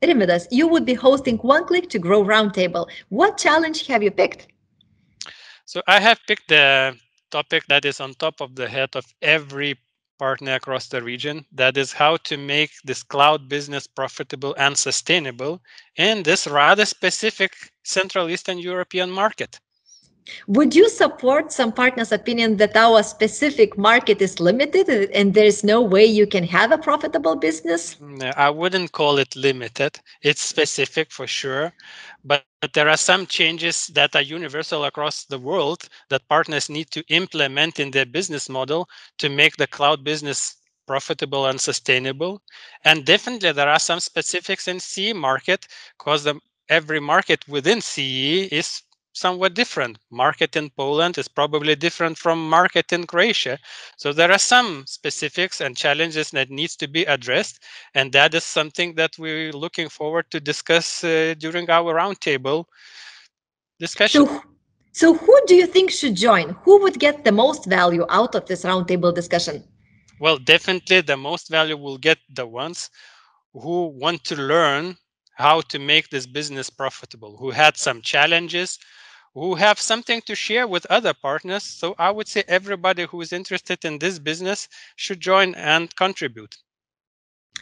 Rimvydas, you would be hosting 1ClickToGrow Roundtable. What challenge have you picked? So I have picked the topic that is on top of the head of every partner across the region. That is how to make this cloud business profitable and sustainable in this rather specific Central Eastern European market. Would you support some partners' opinion that our specific market is limited and there's no way you can have a profitable business? I wouldn't call it limited. It's specific for sure, but there are some changes that are universal across the world that partners need to implement in their business model to make the cloud business profitable and sustainable. And definitely there are some specifics in CE market because every market within CE is somewhat different. Market in Poland is probably different from market in Croatia. So there are some specifics and challenges that needs to be addressed, and that is something that we're looking forward to discuss during our roundtable discussion. So, so who do you think should join? Who would get the most value out of this roundtable discussion? Well, definitely the most value will get the ones who want to learn how to make this business profitable, who had some challenges, who have something to share with other partners. So I would say everybody who is interested in this business should join and contribute.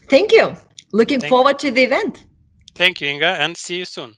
Thank you. Looking Thank, forward to the event. thank you, Inga, and see you soon.